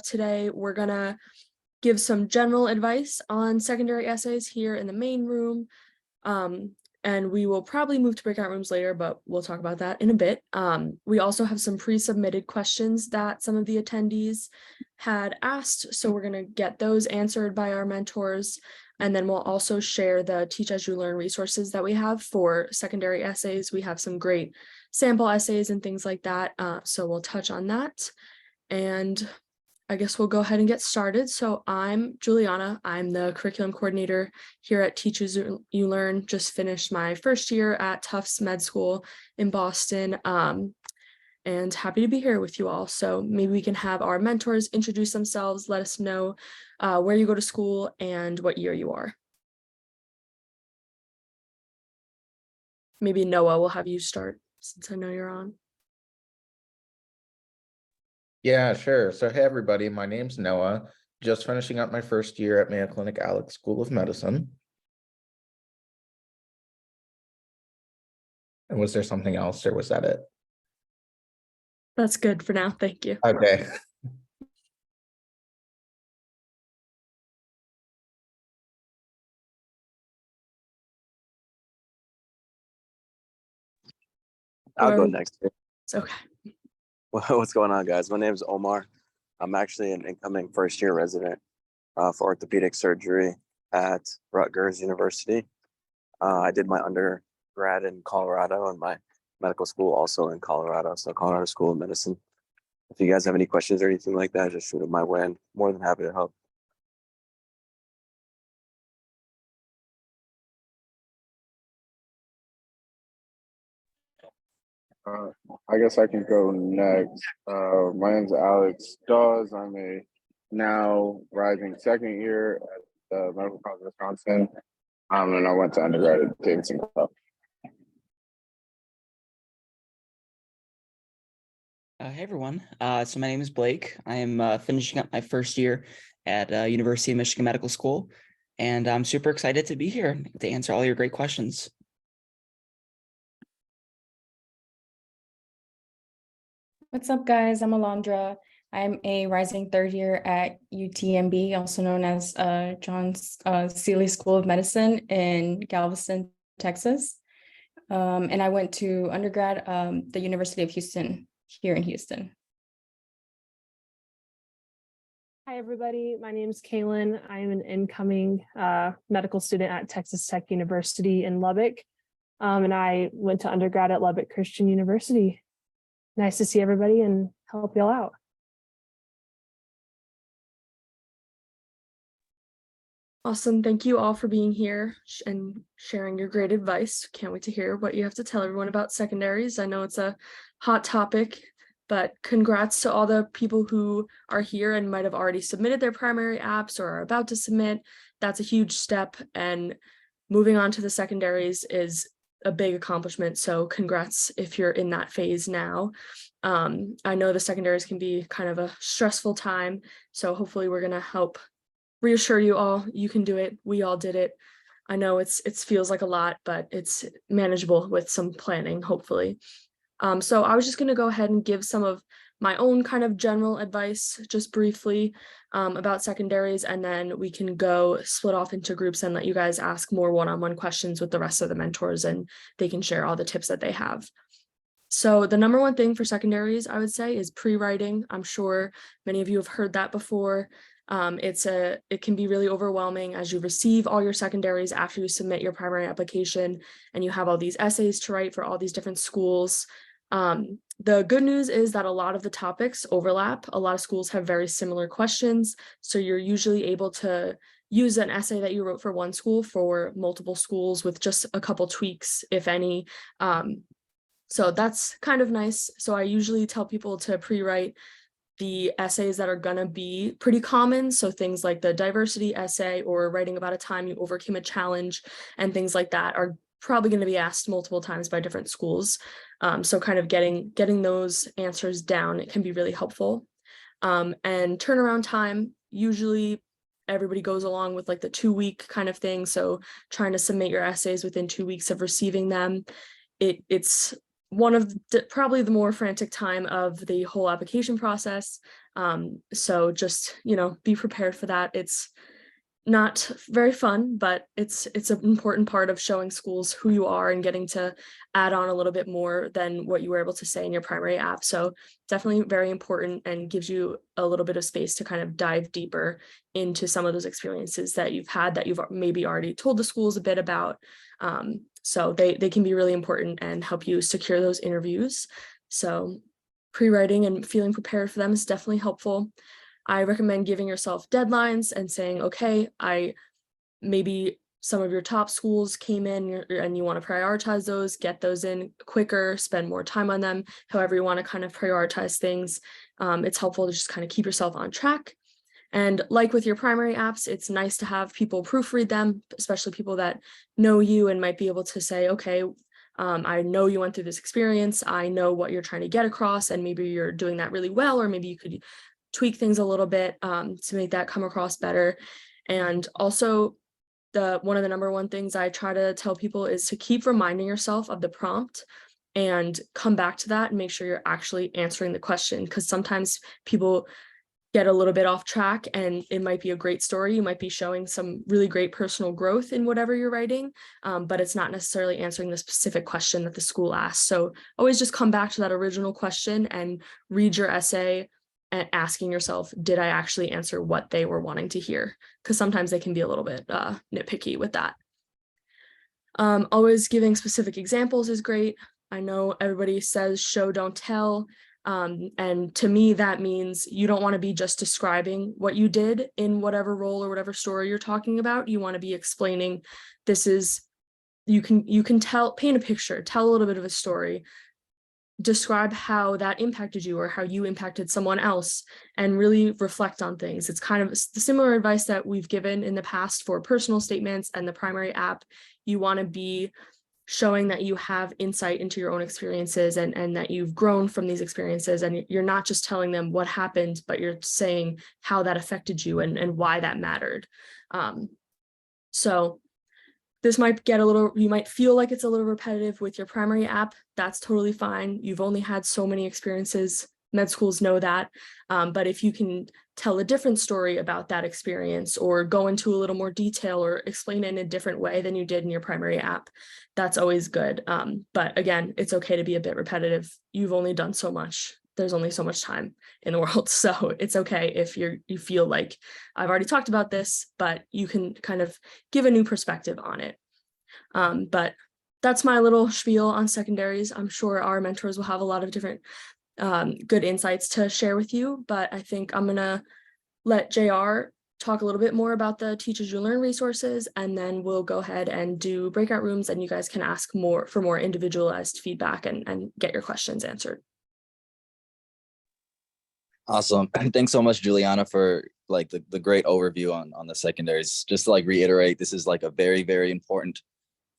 today we're gonna give some general advice on secondary essays here in the main room. And we will probably move to breakout rooms later, but we'll talk about that in a bit. We also have some pre-submitted questions that some of the attendees had asked, so we're gonna get those answered by our mentors. And then we'll also share the Teach as You Learn resources that we have for secondary essays. We have some great sample essays and things like that, so we'll touch on that. And I guess we'll go ahead and get started. So I'm Juliana. I'm the curriculum coordinator here at Teach as You Learn. Just finished my first year at Tufts Med School in Boston, and happy to be here with you all. So maybe we can have our mentors introduce themselves, let us know where you go to school and what year you are. Maybe Noah, we'll have you start since I know you're on. Yeah, sure. So, hey, everybody, my name's Noah. Just finishing up my first year at Mayo Clinic Alex School of Medicine. And was there something else, or was that it? That's good for now. Thank you. Okay. I'll go next. It's okay. What's going on, guys? My name is Omar. I'm actually an incoming first-year resident for orthopedic surgery at Rutgers University. I did my undergrad in Colorado and my medical school also in Colorado, so Colorado School of Medicine. If you guys have any questions or anything like that, just shoot them my way. I'm more than happy to help. I guess I can go next. My name's Alex Dawes. I'm a now rising second year at the Medical College of Wisconsin. And I went to undergrad at Davidson College. Hey everyone. So my name is Blake. I am finishing up my first year at University of Michigan Medical School, and I'm super excited to be here to answer all your great questions. What's up, guys? I'm Alondra. I'm a rising third year at UTMB, also known as John Seeley School of Medicine in Galveston, Texas. And I went to undergrad the University of Houston here in Houston. Hi, everybody. My name is Kaylin. I'm an incoming medical student at Texas Tech University in Lubbock. And I went to undergrad at Lubbock Christian University. Nice to see everybody and help y'all out. Awesome. Thank you all for being here and sharing your great advice. Can't wait to hear what you have to tell everyone about secondaries. I know it's a hot topic, but congrats to all the people who are here and might have already submitted their primary apps or are about to submit. That's a huge step, and moving on to the secondaries is a big accomplishment. So congrats if you're in that phase now. I know the secondaries can be kind of a stressful time, so hopefully we're gonna help reassure you all you can do it. We all did it. I know it feels like a lot, but it's manageable with some planning, hopefully. So I was just gonna go ahead and give some of my own kind of general advice just briefly about secondaries, and then we can go split off into groups and let you guys ask more one-on-one questions with the rest of the mentors, and they can share all the tips that they have. So the number one thing for secondaries, I would say, is pre-writing. I'm sure many of you have heard that before. It can be really overwhelming as you receive all your secondaries after you submit your primary application and you have all these essays to write for all these different schools. The good news is that a lot of the topics overlap. A lot of schools have very similar questions, so you're usually able to use an essay that you wrote for one school for multiple schools with just a couple tweaks, if any. So that's kind of nice. So I usually tell people to pre-write the essays that are gonna be pretty common. So things like the diversity essay or writing about a time you overcame a challenge and things like that are probably going to be asked multiple times by different schools. So kind of getting those answers down, it can be really helpful. And turnaround time, usually everybody goes along with like the 2-week kind of thing. So trying to submit your essays within 2 weeks of receiving them. It's one of probably the more frantic time of the whole application process. So just, be prepared for that. It's not very fun, but it's an important part of showing schools who you are and getting to add on a little bit more than what you were able to say in your primary app. So definitely very important and gives you a little bit of space to kind of dive deeper into some of those experiences that you've had that you've maybe already told the schools a bit about. So they can be really important and help you secure those interviews. So pre-writing and feeling prepared for them is definitely helpful. I recommend giving yourself deadlines and saying, okay, maybe some of your top schools came in and you want to prioritize those, get those in quicker, spend more time on them, however you want to kind of prioritize things. It's helpful to just kind of keep yourself on track. And like with your primary apps, it's nice to have people proofread them, especially people that know you and might be able to say, okay, I know you went through this experience. I know what you're trying to get across, and maybe you're doing that really well, or maybe you could tweak things a little bit to make that come across better. And also, one of the number one things I try to tell people is to keep reminding yourself of the prompt and come back to that and make sure you're actually answering the question, because sometimes people get a little bit off track and it might be a great story. You might be showing some really great personal growth in whatever you're writing, but it's not necessarily answering the specific question that the school asked. So always just come back to that original question and read your essay and asking yourself, did I actually answer what they were wanting to hear? Because sometimes they can be a little bit nitpicky with that. Always giving specific examples is great. I know everybody says show, don't tell. And to me, that means you don't want to be just describing what you did in whatever role or whatever story you're talking about. You want to be explaining, you can paint a picture, tell a little bit of a story, describe how that impacted you or how you impacted someone else, and really reflect on things. It's kind of the similar advice that we've given in the past for personal statements and the primary app. You want to be showing that you have insight into your own experiences and that you've grown from these experiences, and you're not just telling them what happened, but you're saying how that affected you and why that mattered. So this might you might feel like it's a little repetitive with your primary app. That's totally fine. You've only had so many experiences. Med schools know that. But if you can tell a different story about that experience or go into a little more detail or explain it in a different way than you did in your primary app, that's always good. But again, it's okay to be a bit repetitive. You've only done so much. There's only so much time in the world. So it's okay if you feel like I've already talked about this, but you can kind of give a new perspective on it. But that's my little spiel on secondaries. I'm sure our mentors will have a lot of different good insights to share with you, but I think I'm gonna let JR talk a little bit more about the Teach As You Learn resources, and then we'll go ahead and do breakout rooms and you guys can ask more for more individualized feedback and get your questions answered. Awesome. Thanks so much, Juliana, for like the great overview on the secondaries. Just to like reiterate, this is like a very, very important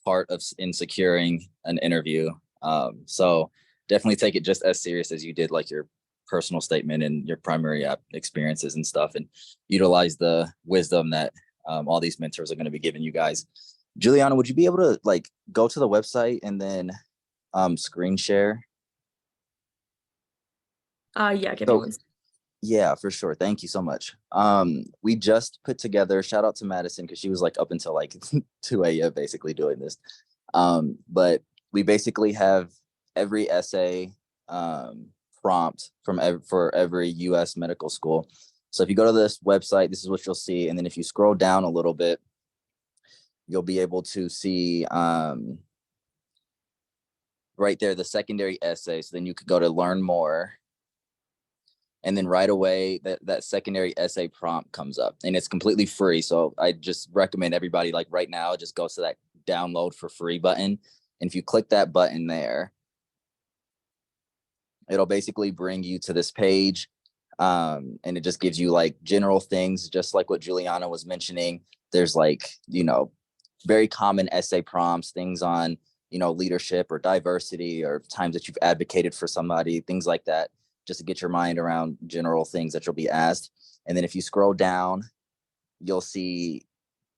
part of in securing an interview. So definitely take it just as serious as you did like your personal statement and your primary app experiences and stuff, and utilize the wisdom that all these mentors are going to be giving you guys. Juliana, would you be able to like go to the website and then screen share? Yeah, give me one second. Yeah, for sure. Thank you so much. We just put together, shout out to Madison, because she was like up until like 2 a.m. basically doing this. But we basically have every essay prompt for every US medical school. So if you go to this website, this is what you'll see. And then if you scroll down a little bit, you'll be able to see right there the secondary essay. So then you could go to learn more. And then right away that secondary essay prompt comes up, and it's completely free. So I just recommend everybody like right now just goes to that download for free button. And if you click that button there, it'll basically bring you to this page. And it just gives you like general things, just like what Juliana was mentioning. There's like, very common essay prompts, things on, leadership or diversity or times that you've advocated for somebody, things like that, just to get your mind around general things that you'll be asked. And then if you scroll down, you'll see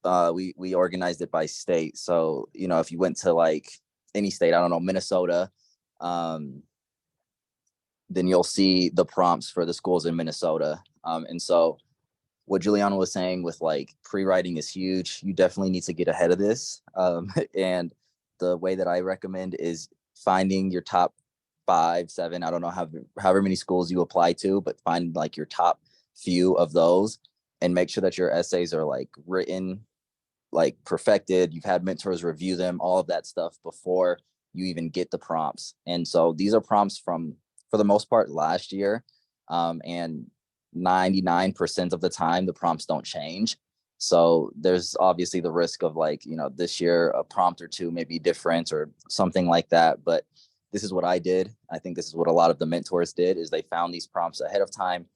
we organized it by state. So, if you went to like any state, I don't know, Minnesota, then you'll see the prompts for the schools in Minnesota. And so what Juliana was saying with like pre-writing is huge. You definitely need to get ahead of this. And the way that I recommend is finding your top 5, 7, I don't know however many schools you apply to, but find like your top few of those and make sure that your essays are like written, like perfected. You've had mentors review them, all of that stuff before you even get the prompts. And so these are prompts from, for the most part, last year. And 99% of the time, the prompts don't change. So there's obviously the risk of like, you know, this year a prompt or two may be different or something like that. But this is what I did. I think this is what a lot of the mentors did, is they found these prompts ahead of time,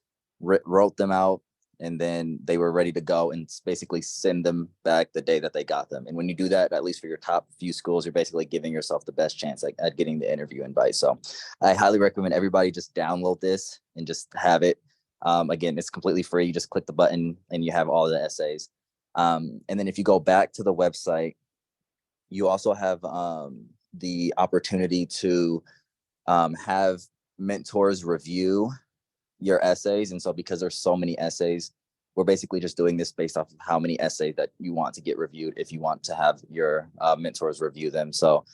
wrote them out, and then they were ready to go and basically send them back the day that they got them. And when you do that, at least for your top few schools, you're basically giving yourself the best chance at getting the interview invite. So I highly recommend everybody just download this and just have it. Again, it's completely free. You just click the button and you have all the essays. And then if you go back to the website, you also have the opportunity to have mentors review your essays. And so because there's so many essays, we're basically just doing this based off of how many essays that you want to get reviewed if you want to have your mentors review them. So,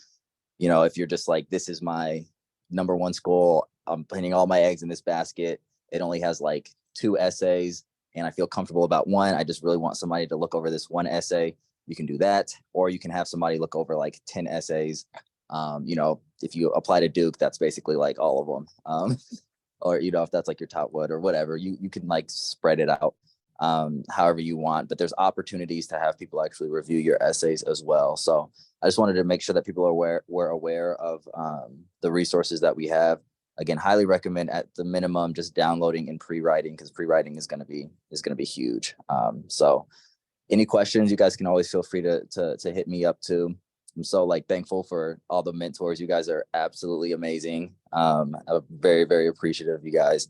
you know, if you're just like, this is my number one school, I'm putting all my eggs in this basket, it only has like 2 essays and I feel comfortable about one, I just really want somebody to look over this one essay, you can do that. Or you can have somebody look over like 10 essays. You know, if you apply to Duke, that's basically like all of them. Or, you know, if that's like your top one or whatever, you can like spread it out however you want. But there's opportunities to have people actually review your essays as well. So I just wanted to make sure that people are aware of the resources that we have. Again, highly recommend at the minimum just downloading and pre-writing, because pre-writing is going to be huge. So any questions, you guys can always feel free to hit me up too. I'm so like thankful for all the mentors. You guys are absolutely amazing. I'm very, very appreciative of you guys.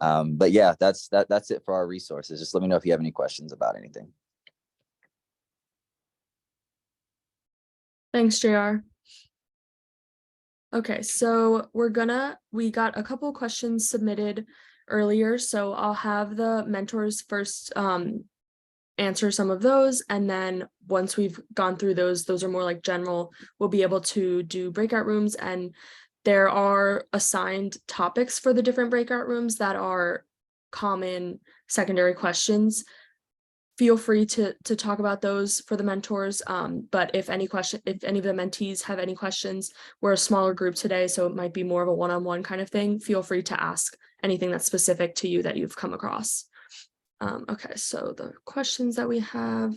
But yeah, that's it for our resources. Just let me know if you have any questions about anything. Thanks, JR. Okay, so we got a couple of questions submitted earlier, so I'll have the mentors first answer some of those, and then once we've gone through those are more like general, we'll be able to do breakout rooms, and there are assigned topics for the different breakout rooms that are common secondary questions. Feel free to talk about those for the mentors, but if any of the mentees have any questions, we're a smaller group today, so it might be more of a one-on-one kind of thing. Feel free to ask anything that's specific to you that you've come across. Okay, so the questions that we have.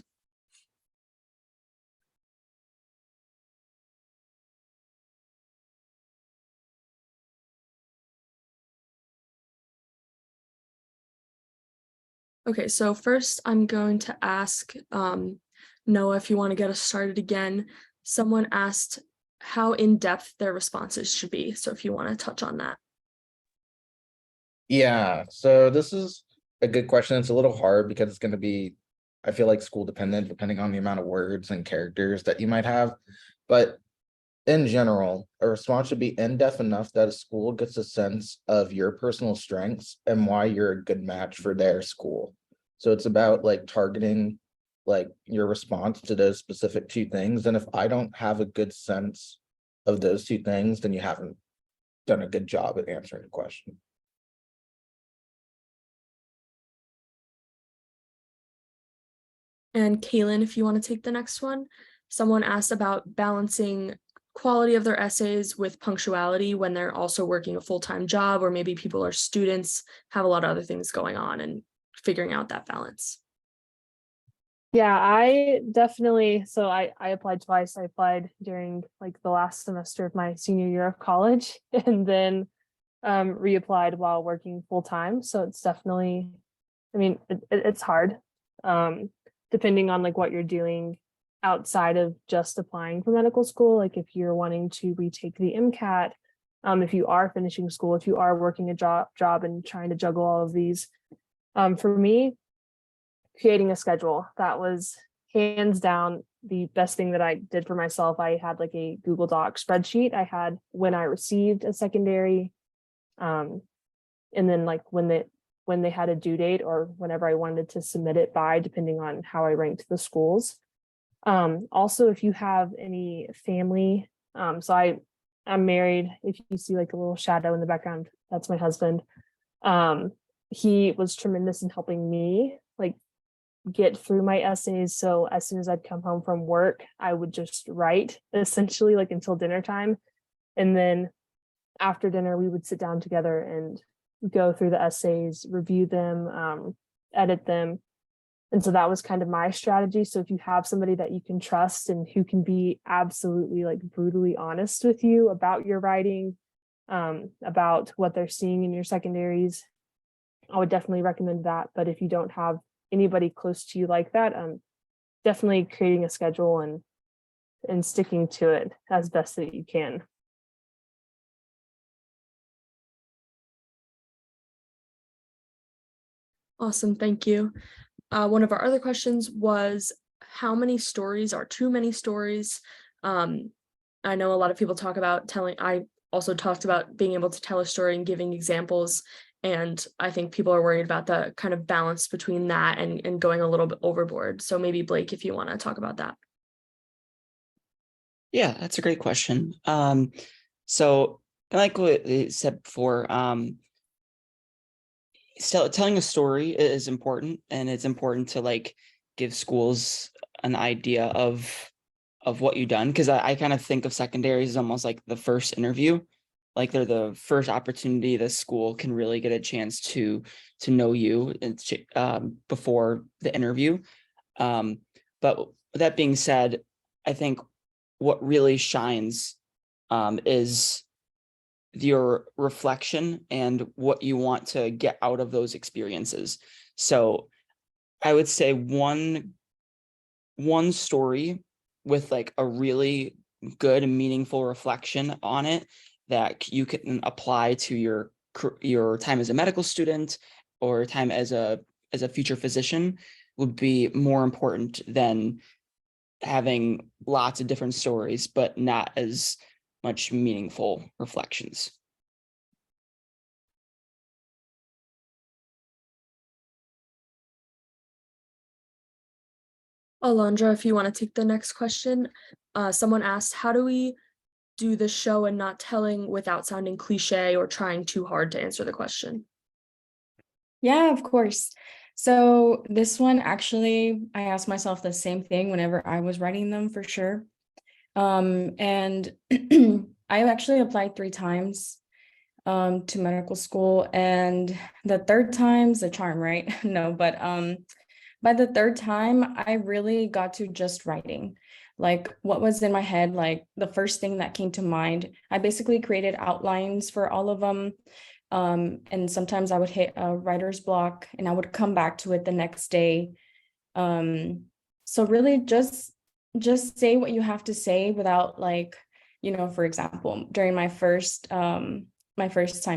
Okay, so first I'm going to ask Noah, if you want to get us started again. Someone asked how in-depth their responses should be. So if you want to touch on that. Yeah, so this is a good question. It's a little hard because it's going to be, I feel like, school dependent, depending on the amount of words and characters that you might have. But in general, a response should be in-depth enough that a school gets a sense of your personal strengths and why you're a good match for their school. So it's about like targeting like your response to those specific 2 things. And if I don't have a good sense of those 2 things, then you haven't done a good job at answering the question. And Kaylin, if you want to take the next one. Someone asked about balancing quality of their essays with punctuality when they're also working a full-time job, or maybe people are students, have a lot of other things going on, and figuring out that balance. Yeah, I definitely, so I applied twice. I applied during like the last semester of my senior year of college, and then reapplied while working full time. So it's definitely, I mean, it's hard, depending on like what you're doing outside of just applying for medical school. Like if you're wanting to retake the MCAT, if you are finishing school, if you are working a job and trying to juggle all of these. For me, creating a schedule, that was hands down the best thing that I did for myself. I had like a Google Doc spreadsheet. I had when I received a secondary, And then like when they had a due date or whenever I wanted to submit it by, depending on how I ranked the schools. Also, if you have any family, so I'm married. If you see like a little shadow in the background, that's my husband. He was tremendous in helping me like get through my essays. So as soon as I'd come home from work, I would just write essentially like until dinner time. And then after dinner, we would sit down together and go through the essays, review them, edit them. And so that was kind of my strategy. So if you have somebody that you can trust and who can be absolutely like brutally honest with you about your writing, about what they're seeing in your secondaries, I would definitely recommend that. But if you don't have anybody close to you like that, definitely creating a schedule and sticking to it as best that you can. Awesome, thank you. One of our other questions was, how many stories are too many stories? I know a lot of people talk about telling, I also talked about being able to tell a story and giving examples. And I think people are worried about the kind of balance between that and going a little bit overboard. So maybe Blake, if you want to talk about that. Yeah, that's a great question. So like what it said before, still telling a story is important, and it's important to like give schools an idea of what you've done, because I kind of think of secondaries as almost like the first interview. Like they're the first opportunity the school can really get a chance to know you and before the interview. But with that being said, I think what really shines is your reflection and what you want to get out of those experiences. So I would say one story with like a really good and meaningful reflection on it that you can apply to your time as a medical student or time as a future physician would be more important than having lots of different stories, but not as much meaningful reflections. Alondra, if you want to take the next question. Someone asked, how do we do the show and not telling without sounding cliche or trying too hard to answer the question? Yeah, of course. So this one, actually, I asked myself the same thing whenever I was writing them, for sure. And I actually applied 3 times to medical school, and the third time's a charm, right? No, but by the third time, I really got to just writing. Like what was in my head, like the first thing that came to mind. I basically created outlines for all of them. And sometimes I would hit a writer's block and I would come back to it the next day. So really just say what you have to say without, like, for example, during my first time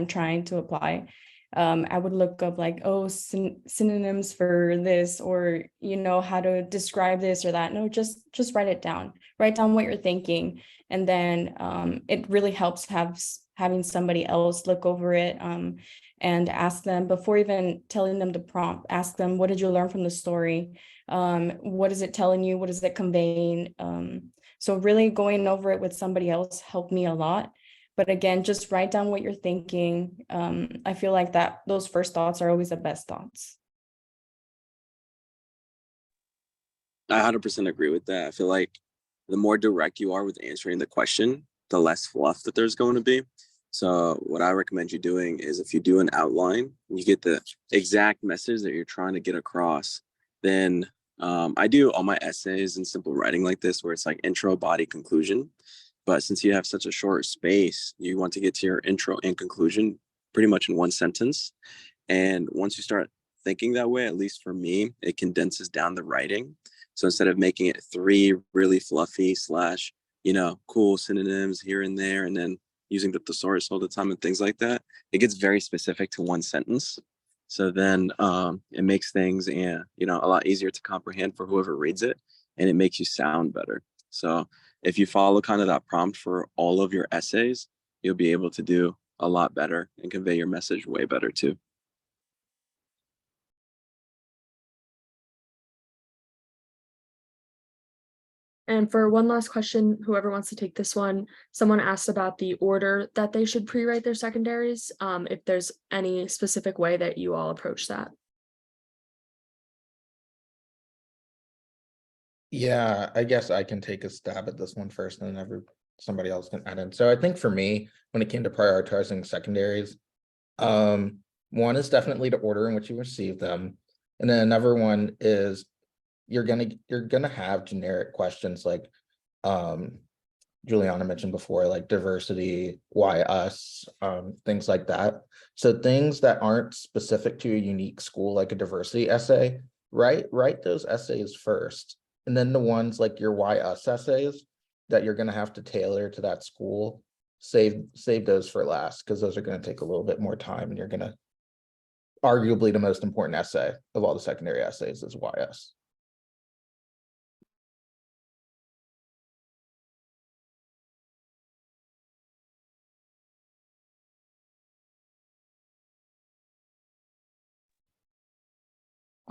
trying to apply, I would look up like, oh, synonyms for this, or how to describe this or that. No, just write it down. Write down what you're thinking, and then it really helps having somebody else look over it, and ask them before even telling them the prompt. Ask them, what did you learn from the story? What is it telling you? What is it conveying? So really going over it with somebody else helped me a lot. But again, just write down what you're thinking. I feel like that those first thoughts are always the best thoughts. I 100% agree with that. I feel like the more direct you are with answering the question, the less fluff that there's going to be. So what I recommend you doing is, if you do an outline, you get the exact message that you're trying to get across, then I do all my essays in simple writing like this, where it's like intro, body, conclusion. But since you have such a short space, you want to get to your intro and conclusion pretty much in one sentence. And once you start thinking that way, at least for me, it condenses down the writing. So instead of making it 3 really fluffy / cool synonyms here and there, and then using the thesaurus all the time and things like that, it gets very specific to one sentence. So then it makes things a lot easier to comprehend for whoever reads it, and it makes you sound better. So if you follow kind of that prompt for all of your essays, you'll be able to do a lot better and convey your message way better too. And for one last question, whoever wants to take this one, someone asked about the order that they should pre-write their secondaries. If there's any specific way that you all approach that. Yeah, I guess I can take a stab at this one first, and then somebody else can add in. So I think for me, when it came to prioritizing secondaries, one is definitely the order in which you receive them, and then another one is you're gonna have generic questions like Juliana mentioned before, like diversity, why us, things like that. So things that aren't specific to a unique school, like a diversity essay, write those essays first. And then the ones like your why us essays that you're gonna have to tailor to that school, save those for last, because those are gonna take a little bit more time, and you're gonna arguably the most important essay of all the secondary essays is why us.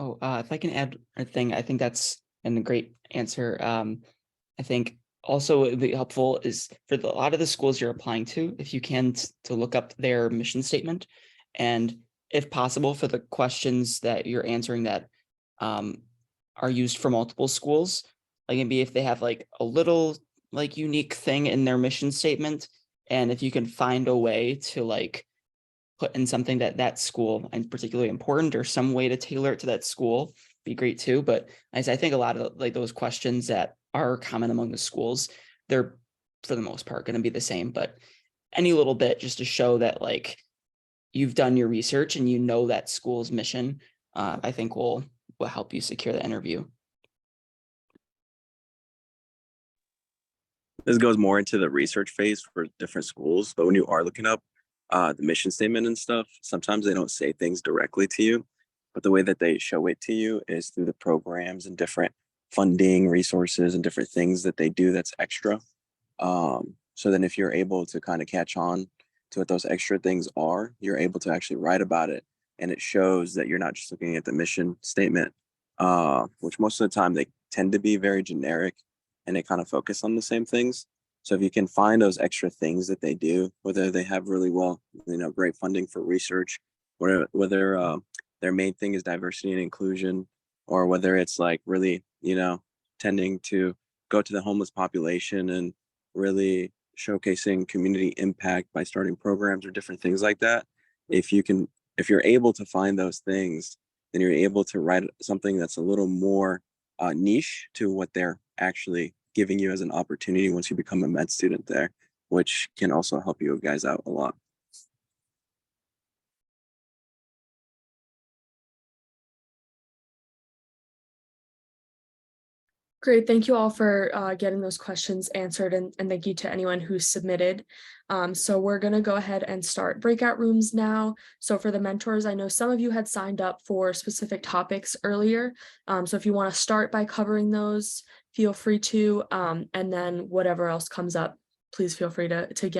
Oh, if I can add a thing, I think that's a great answer. I think also it would be helpful is for a lot of the schools you're applying to, if you can, to look up their mission statement, and if possible, for the questions that you're answering that are used for multiple schools, like maybe if they have like a little like unique thing in their mission statement, and if you can find a way to like put in something that school and particularly important, or some way to tailor it to that school, be great too. But as I think a lot of like those questions that are common among the schools, they're for the most part going to be the same, but any little bit just to show that like you've done your research and you know that school's mission, I think will help you secure the interview. This goes more into the research phase for different schools, but when you are looking up the mission statement and stuff, sometimes they don't say things directly to you, but the way that they show it to you is through the programs and different funding resources and different things that they do that's extra. So then if you're able to kind of catch on to what those extra things are, you're able to actually write about it, and it shows that you're not just looking at the mission statement, which most of the time they tend to be very generic and they kind of focus on the same things. So if you can find those extra things that they do, whether they have really well, great funding for research, whether their main thing is diversity and inclusion, or whether it's like really, tending to go to the homeless population and really showcasing community impact by starting programs or different things like that. If you're able to find those things, then you're able to write something that's a little more niche to what they're actually giving you as an opportunity once you become a med student there, which can also help you guys out a lot. Great, thank you all for getting those questions answered, and thank you to anyone who submitted. So we're gonna go ahead and start breakout rooms now. So for the mentors, I know some of you had signed up for specific topics earlier. So if you want to start by covering those, feel free to, and then whatever else comes up, please feel free to get